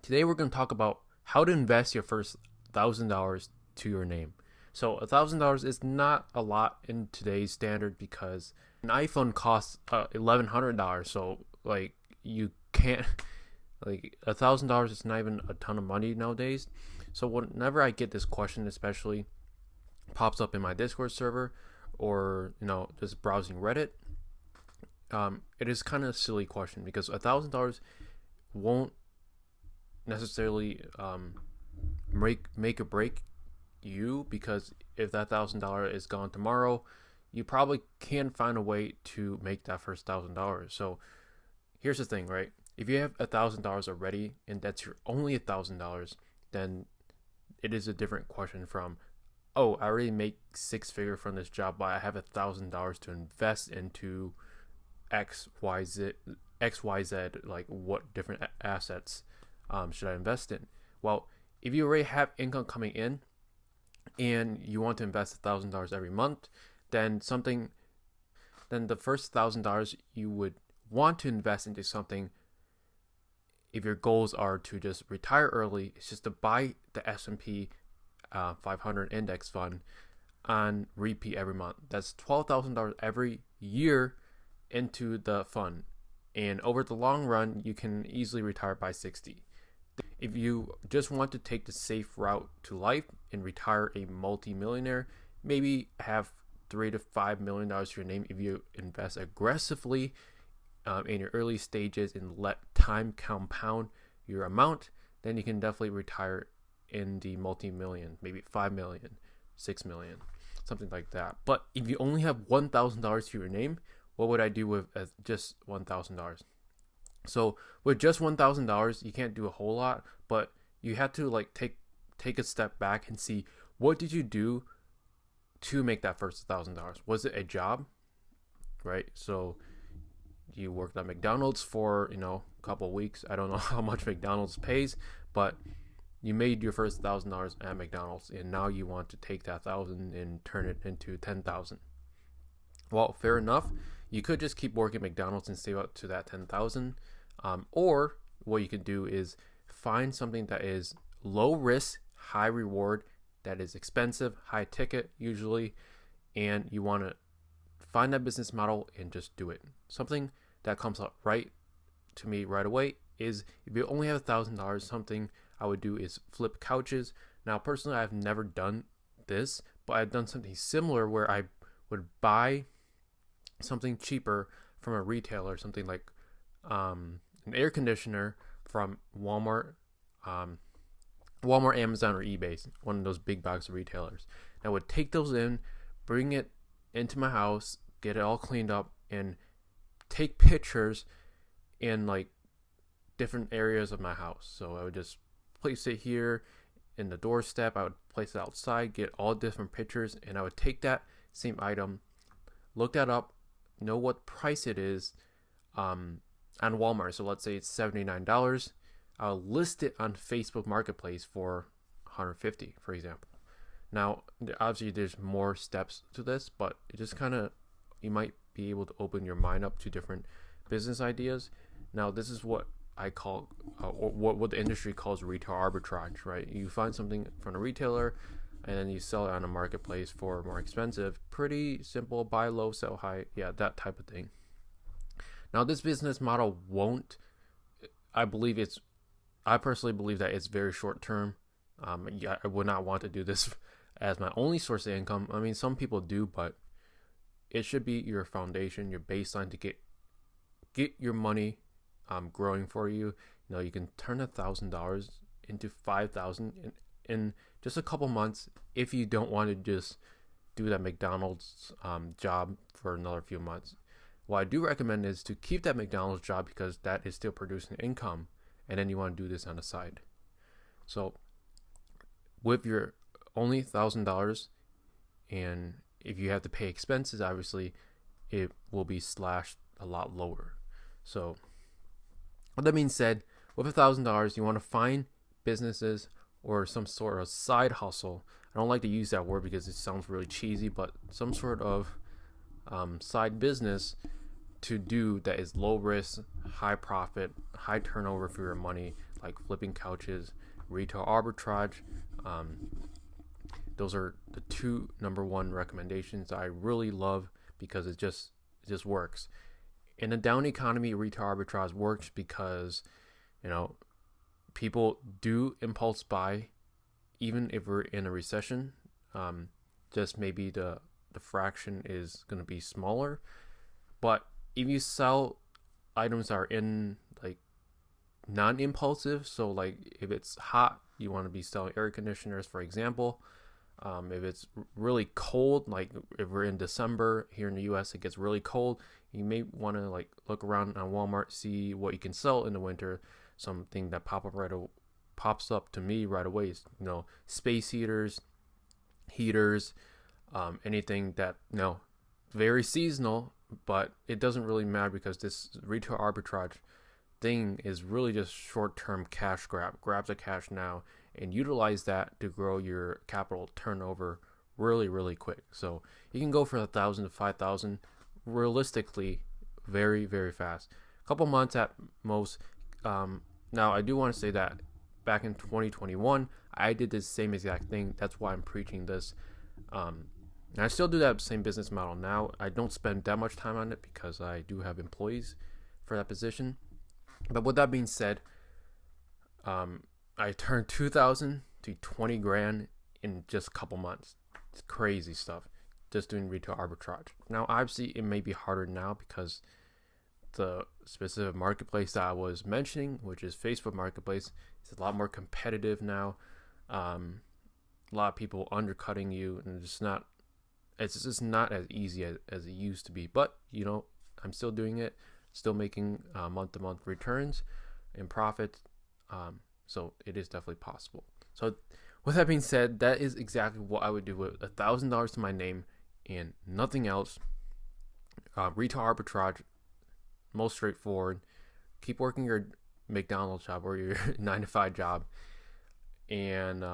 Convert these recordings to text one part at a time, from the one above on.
Today we're going to talk about how to invest your first $1,000 to your name. So $1,000 is not a lot in today's standard because an iPhone costs $1,100. So like you can't like $1,000 is not even a ton of money nowadays. So whenever I get this question, especially pops up in my Discord server or just browsing Reddit, it is kind of a silly question because $1,000 won't necessarily make or break you, because if that $1,000 is gone tomorrow, you probably can find a way to make that first $1,000. So here's the thing, right? If you have $1,000 already and that's your only $1,000, then it is a different question from, oh, I already make six figure from this job, but I have $1,000 to invest into XYZ, like what different assets should I invest in? Well, if you already have income coming in and you want to invest $1,000 every month, then the first $1,000 you would want to invest into something. If your goals are to just retire early, it's just to buy the S&P 500 index fund on repeat every month. That's $12,000 every year into the fund, and over the long run, you can easily retire by 60. If you just want to take the safe route to life and retire a multi-millionaire, maybe have $3 to $5 million to your name. If you invest aggressively in your early stages and let time compound your amount, then you can definitely retire in the multi-million, maybe 5 million, 6 million, something like that. But if you only have $1,000 to your name, what would I do with just $1,000? So with just $1,000, you can't do a whole lot, but you have to take a step back and see, what did you do to make that first $1,000? Was it a job, right? So you worked at McDonald's for a couple of weeks. I don't know how much McDonald's pays, but you made your first $1,000 at McDonald's, and now you want to take that 1,000 and turn it into 10,000. Well, fair enough. You could just keep working at McDonald's and save up to that 10,000. Or what you could do is find something that is low risk, high reward, that is expensive, high ticket usually, and you want to find that business model and just do it. Something that comes up right to me right away is, if you only have $1,000, something I would do is flip couches. Now, personally, I've never done this, but I've done something similar where I would buy something cheaper from a retailer, something like an air conditioner from Walmart, Amazon, or eBay, one of those big box retailers. I would take those in, bring it into my house, get it all cleaned up, and take pictures in different areas of my house. So I would just place it here in the doorstep. I would place it outside, get all different pictures, and I would take that same item, look that up, know what price it is on Walmart. So let's say it's $79. I'll list it on Facebook Marketplace for $150, for example. Now, obviously, there's more steps to this, but it just you might be able to open your mind up to different business ideas. Now, this is what I call, what the industry calls retail arbitrage, right? You find something from a retailer, and then you sell it on a marketplace for more expensive. Pretty simple, buy low, sell high. Yeah, that type of thing. Now, this business model I personally believe that it's very short term. I would not want to do this as my only source of income. I mean, some people do, but it should be your foundation, your baseline to get your money growing for you. You can turn $1,000 into $5,000 in just a couple months if you don't want to just do that McDonald's job for another few months. What I do recommend is to keep that McDonald's job, because that is still producing income, and then you want to do this on the side. So with your only $1,000, and if you have to pay expenses, obviously it will be slashed a lot lower. So with that being said, with $1,000, you want to find businesses or some sort of side hustle. I don't like to use that word because it sounds really cheesy, but some sort of side business to do that is low risk, high profit, high turnover for your money, like flipping couches, retail arbitrage. Those are the two number one recommendations I really love because it just works. In a down economy, retail arbitrage works because, you know, people do impulse buy, even if we're in a recession. Just maybe the fraction is going to be smaller. But if you sell items that are in like non-impulsive, so like if it's hot, you want to be selling air conditioners, for example. If it's really cold, like if we're in December here in the US, it gets really cold. You may want to like look around on Walmart, see what you can sell in the winter. Something that pops up to me right away is, you know, space heaters, anything that, you know, very seasonal, but it doesn't really matter because this retail arbitrage thing is really just short-term cash grab the cash now and utilize that to grow your capital turnover really quick. So you can go for 1,000 to 5,000 realistically very fast, a couple months at most. Now I do want to say that back in 2021 I did the same exact thing. That's why I'm preaching this. And I still do that same business model now. I don't spend that much time on it because I do have employees for that position. But with that being said, I turned 2,000 to 20 grand in just a couple months. It's crazy stuff, just doing retail arbitrage. Now, obviously, it may be harder now because the specific marketplace that I was mentioning, which is Facebook Marketplace, is a lot more competitive now. A lot of people undercutting you, and it's just not as easy as it used to be. But, you know, I'm still doing it, still making month-to-month returns and profits. So it is definitely possible. So with that being said, that is exactly what I would do with $1,000 to my name and nothing else. Retail arbitrage, most straightforward. Keep working your McDonald's job or your 9-to-5 job. And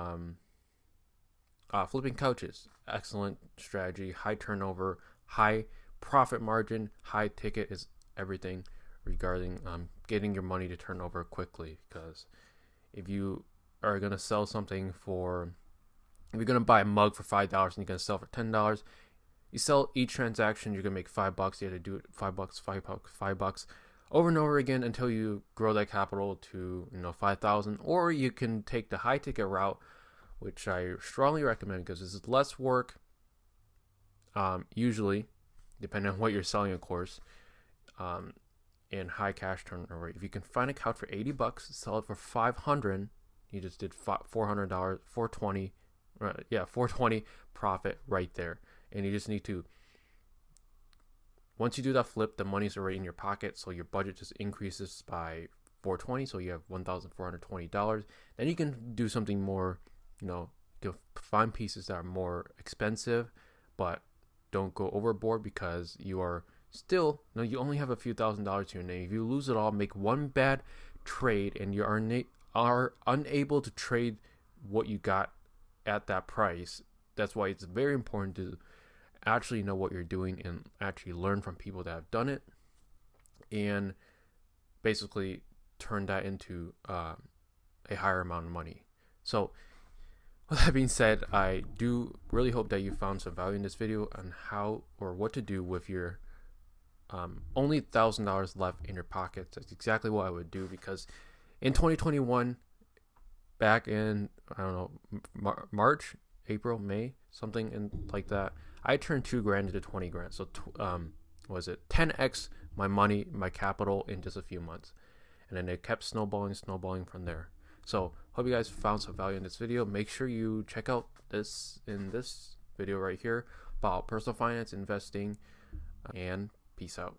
flipping couches, excellent strategy. High turnover, high profit margin, high ticket is everything regarding getting your money to turn over quickly. Because if you are going to sell something if you're going to buy a mug for $5 and you're going to sell for $10, you sell each transaction, you're going to make $5. You have to do it $5 over and over again until you grow that capital to, you know, 5,000. Or you can take the high ticket route, which I strongly recommend because this is less work, usually, depending on what you're selling, of course, and high cash turnover. If you can find a couch for $80, sell it for $500, you just did $400, $420, $420 profit right there. And you just need to, once you do that flip, the money's already in your pocket, so your budget just increases by $420, so you have $1,420. Then you can do something more. You know, you can find pieces that are more expensive, but don't go overboard because you are still, you only have a few $1,000s to your name. If you lose it all, make one bad trade, and you are unable to trade what you got at that price. That's why it's very important to actually know what you're doing and actually learn from people that have done it, and basically turn that into a higher amount of money. So with that being said, I do really hope that you found some value in this video on how or what to do with your only $1,000 left in your pocket. That's exactly what I would do, because in 2021, back in, I don't know, March, April, May, something like that, I turned 2 grand into 20 grand. So was it 10x my money, my capital in just a few months, and then it kept snowballing from there. So hope you guys found some value in this video. Make sure you check out this video right here about personal finance, investing, and peace out.